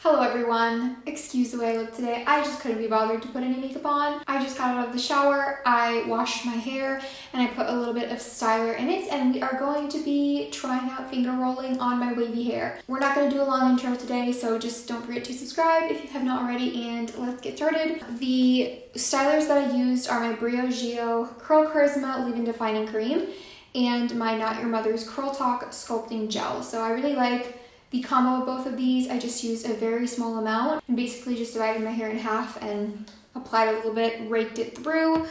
Hello everyone, excuse the way I look today. I just couldn't be bothered to put any makeup on. I just got out of the shower, I washed my hair, and I put a little bit of styler in it, and we are going to be trying out finger rolling on my wavy hair. We're not going to do a long intro today, so just don't forget to subscribe if you have not already, and let's get started. The stylers that I used are my Briogeo Curl Charisma Leave-In Defining Cream and my Not Your Mother's Curl Talk Sculpting Gel. So I really like the combo of both of these. I just used a very small amount and basically just divided my hair in half and applied a little bit, raked it through.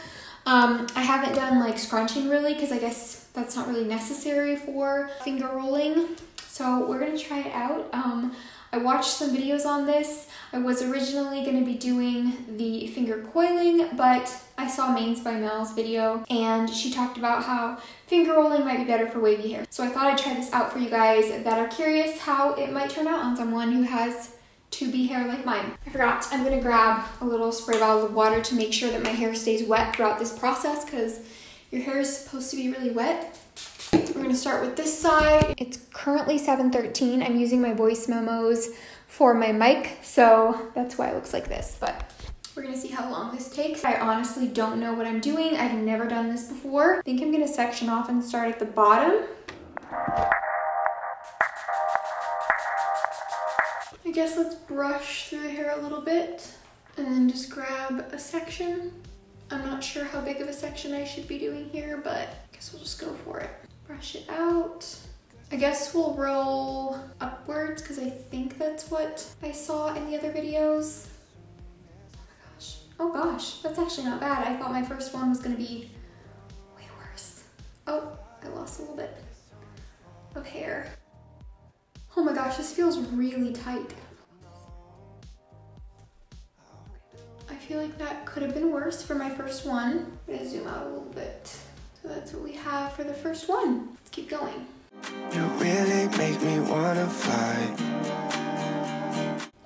I haven't done like scrunching really because I guess that's not really necessary for finger rolling. So we're gonna try it out. I watched some videos on this. I was originally gonna be doing the finger coiling, but I saw Mains by Mel's video and she talked about how finger rolling might be better for wavy hair. So I thought I'd try this out for you guys that are curious how it might turn out on someone who has 2B hair like mine. I forgot, I'm gonna grab a little spray bottle of water to make sure that my hair stays wet throughout this process because your hair is supposed to be really wet. We're gonna start with this side. It's currently 7:13. I'm using my voice memos for my mic, so that's why it looks like this, but we're gonna see how long this takes. I honestly don't know what I'm doing. I've never done this before. I think I'm gonna section off and start at the bottom. I guess let's brush through the hair a little bit and then just grab a section. I'm not sure how big of a section I should be doing here, but I guess we'll just go for it. Brush it out. I guess we'll roll upwards because I think that's what I saw in the other videos. Oh gosh, that's actually not bad. I thought my first one was gonna be way worse. Oh, I lost a little bit of hair. Oh my gosh, this feels really tight. I feel like that could have been worse for my first one. I'm gonna zoom out a little bit. So that's what we have for the first one. Let's keep going. You really make me wanna fly.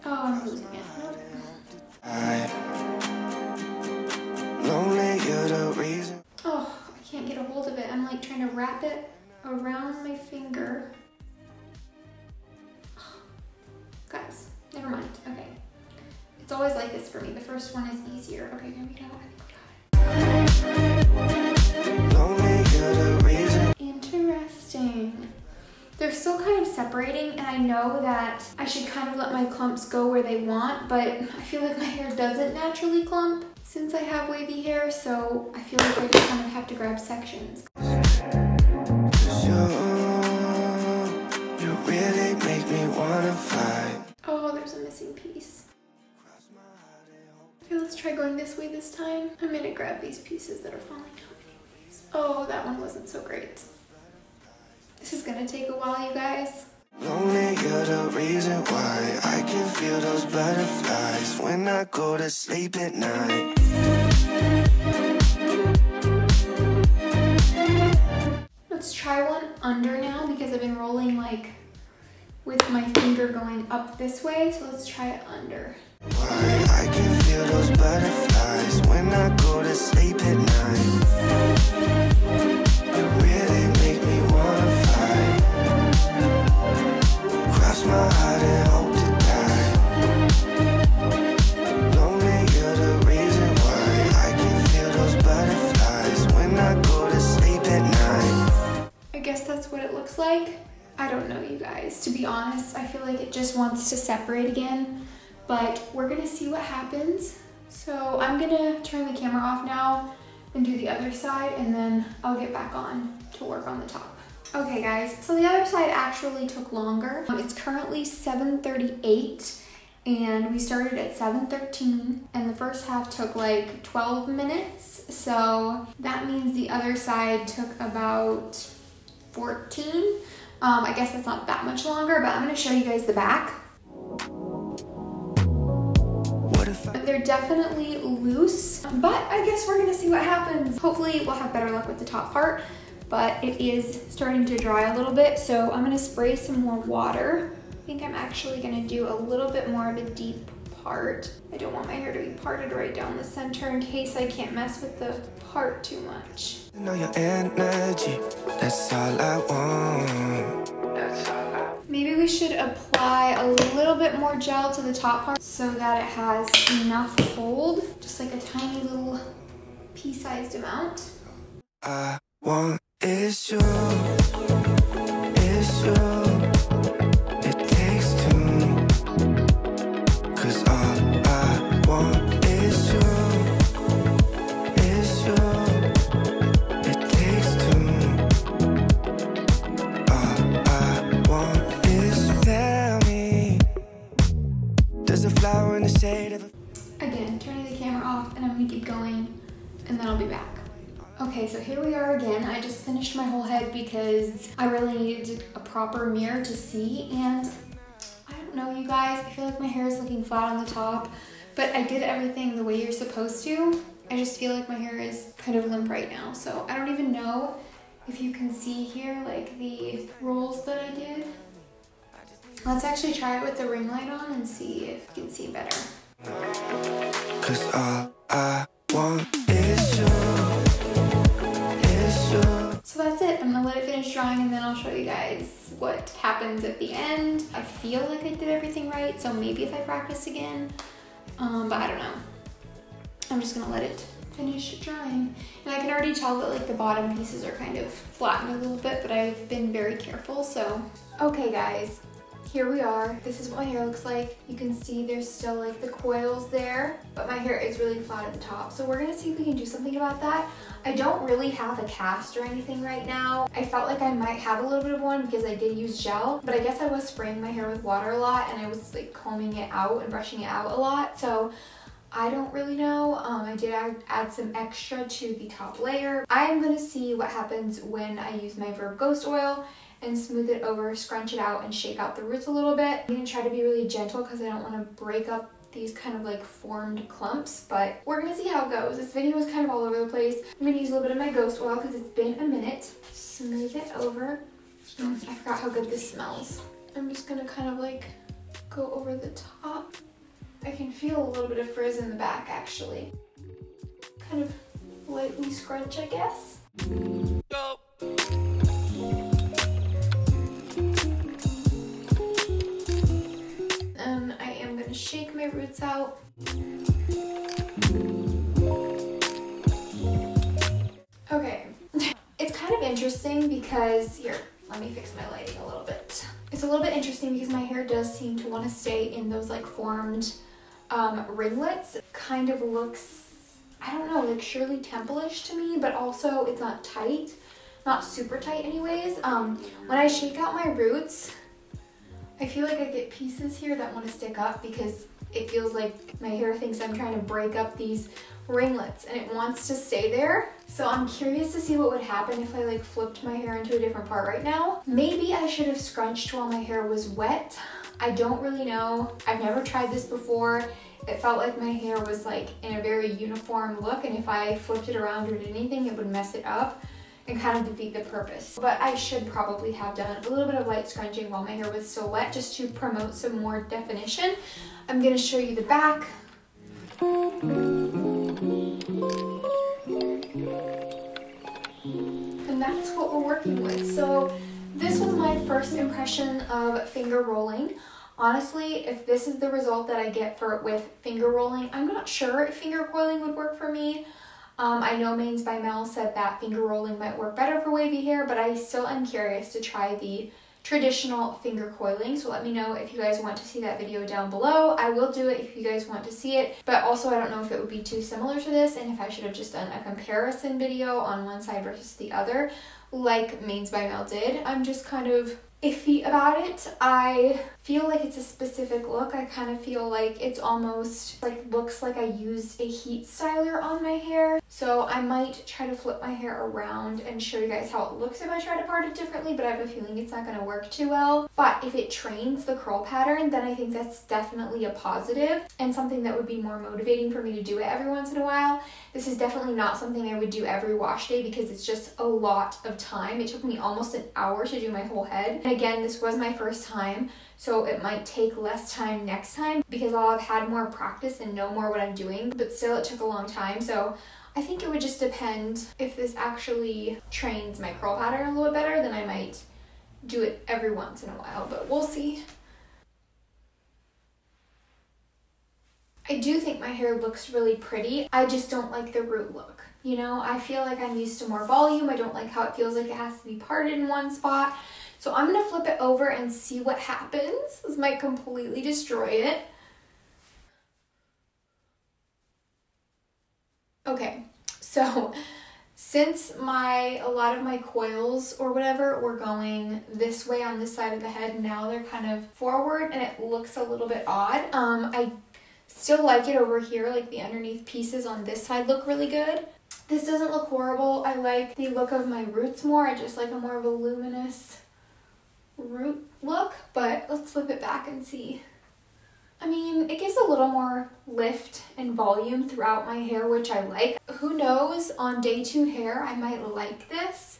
Oh, I'm losing it. Lonely, you're the reason. Oh, I can't get a hold of it. I'm like trying to wrap it around my finger. Oh, guys, never mind. Okay. It's always like this for me. The first one is easier. Okay, here we go. I think we got it. Lonely, you're the reason. Interesting. They're still kind of separating, and I know that I should kind of let my clumps go where they want, but I feel like my hair doesn't naturally clump since I have wavy hair, so I feel like I just kind of have to grab sections. You really make me wanna fly. Oh, there's a missing piece. Okay, let's try going this way this time. I'm gonna grab these pieces that are falling out anyways. Oh, that one wasn't so great. This is gonna take a while, you guys. Lonely, you're the reason why I can feel those butterflies when I go to sleep at night. Let's try one under now because I've been rolling like with my finger going up this way, so let's try it under. Why I can feel those butterflies when I go to sleep at night. You really make me wanna fly. Cross my heart and hope to die. Lonely, you're the reason why I can feel those butterflies when I go to sleep at night. I guess that's what it looks like. I don't know, you guys. To be honest, I feel like it just wants to separate again, but we're gonna see what happens. So I'm gonna turn the camera off now and do the other side, and then I'll get back on to work on the top. Okay guys, so the other side actually took longer. It's currently 7:38 and we started at 7:13 and the first half took like 12 minutes. So that means the other side took about 14. I guess that's not that much longer, but I'm gonna show you guys the back. They're definitely loose, but I guess we're gonna see what happens. Hopefully we'll have better luck with the top part, but it is starting to dry a little bit, so I'm gonna spray some more water. I think I'm actually gonna do a little bit more of a deep part. I don't want my hair to be parted right down the center in case I can't mess with the part too much. Know your energy, that's all I want. Maybe we should apply a little bit more gel to the top part so that it has enough hold, just like a tiny little pea-sized amount. I want is you, is you. It takes two, 'cause all I want is you, is you. It takes two. All I want is, tell me, there's a flower in the shade of a... Again, turning the camera off, and I'm gonna keep going, and then I'll be back. Okay, so here we are again. I just finished my whole head because I really needed a proper mirror to see, and I don't know, you guys, I feel like my hair is looking flat on the top, but I did everything the way you're supposed to. I just feel like my hair is kind of limp right now, so I don't even know if you can see here, like the rolls that I did. Let's actually try it with the ring light on and see if you can see better. 'Cause all I want is you, is you. So that's it. I'm gonna let it finish drying and then I'll show you guys what happens at the end. I feel like I did everything right, so maybe if I practice again, but I don't know. I'm just gonna let it finish drying. And I can already tell that like the bottom pieces are kind of flattened a little bit, but I've been very careful, so. Okay guys, here we are. This is what my hair looks like. You can see there's still like the coils there, but my hair is really flat at the top. So we're gonna see if we can do something about that. I don't really have a cast or anything right now. I felt like I might have a little bit of one because I did use gel, but I guess I was spraying my hair with water a lot and I was like combing it out and brushing it out a lot. So I don't really know. I did add some extra to the top layer. I am gonna see what happens when I use my Verb Ghost oil and smooth it over, scrunch it out, and shake out the roots a little bit. I'm gonna try to be really gentle because I don't want to break up these kind of like formed clumps, but we're gonna see how it goes. This video is kind of all over the place. I'm gonna use a little bit of my ghost oil because it's been a minute. Smooth it over. I forgot how good this smells. I'm just gonna kind of like go over the top. I can feel a little bit of frizz in the back actually. Kind of lightly scrunch, I guess. Shake my roots out. Okay, it's kind of interesting because, here, let me fix my lighting a little bit. It's a little bit interesting because my hair does seem to want to stay in those like formed ringlets. It kind of looks, I don't know, like Shirley Temple-ish to me, but also it's not tight, not super tight anyways. When I shake out my roots, I feel like I get pieces here that want to stick up because it feels like my hair thinks I'm trying to break up these ringlets and it wants to stay there. So I'm curious to see what would happen if I like flipped my hair into a different part right now. Maybe I should have scrunched while my hair was wet. I don't really know. I've never tried this before. It felt like my hair was like in a very uniform look, and if I flipped it around or did anything, it would mess it up and kind of defeat the purpose. But I should probably have done a little bit of light scrunching while my hair was still wet just to promote some more definition. I'm gonna show you the back. And that's what we're working with. So this was my first impression of finger rolling. Honestly, if this is the result that I get with finger rolling, I'm not sure if finger coiling would work for me. I know Mains by Mel said that finger rolling might work better for wavy hair, but I still am curious to try the traditional finger coiling. So let me know if you guys want to see that video down below. I will do it if you guys want to see it, but also I don't know if it would be too similar to this and if I should have just done a comparison video on one side versus the other like Mains by Mel did. I'm just kind of iffy about it. I feel like it's a specific look. I kind of feel like it's almost like looks like I used a heat styler on my hair. So I might try to flip my hair around and show you guys how it looks if I try to part it differently, but I have a feeling it's not going to work too well. But if it trains the curl pattern, then I think that's definitely a positive and something that would be more motivating for me to do it every once in a while. This is definitely not something I would do every wash day because it's just a lot of time. It took me almost an hour to do my whole head. And again, this was my first time, so it might take less time next time because I'll have had more practice and know more what I'm doing, but still it took a long time. So I think it would just depend if this actually trains my curl pattern a little bit better, then I might do it every once in a while, but we'll see. I do think my hair looks really pretty. I just don't like the root look. You know, I feel like I'm used to more volume. I don't like how it feels like it has to be parted in one spot. So I'm gonna flip it over and see what happens. This might completely destroy it. Okay, so since a lot of my coils or whatever were going this way on this side of the head, now they're kind of forward and it looks a little bit odd. I still like it over here, like the underneath pieces on this side look really good. This doesn't look horrible. I like the look of my roots more. I just like a more voluminous root look, but let's flip it back and see. I mean, it gives a little more lift and volume throughout my hair, which I like. Who knows, on day 2 hair, I might like this.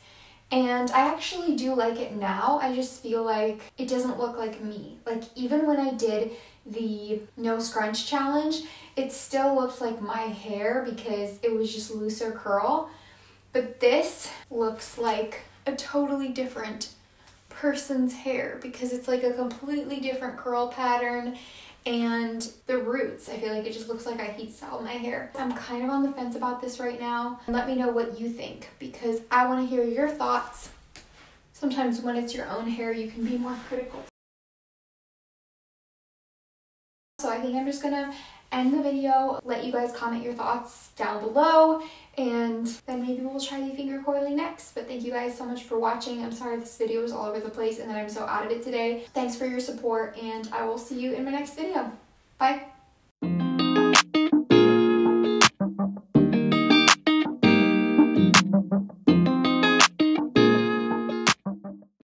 And I actually do like it now. I just feel like it doesn't look like me. Like, even when I did the no scrunch challenge, it still looked like my hair because it was just looser curl. But this looks like a totally different person's hair because it's like a completely different curl pattern. And the roots, I feel like it just looks like I heat styled my hair. I'm kind of on the fence about this right now. Let me know what you think because I want to hear your thoughts. Sometimes when it's your own hair, you can be more critical. So I think I'm just gonna end the video, let you guys comment your thoughts down below, and then maybe we'll try the finger coiling next. But thank you guys so much for watching. I'm sorry this video was all over the place and that I'm so out of it today. Thanks for your support, and I will see you in my next video. Bye.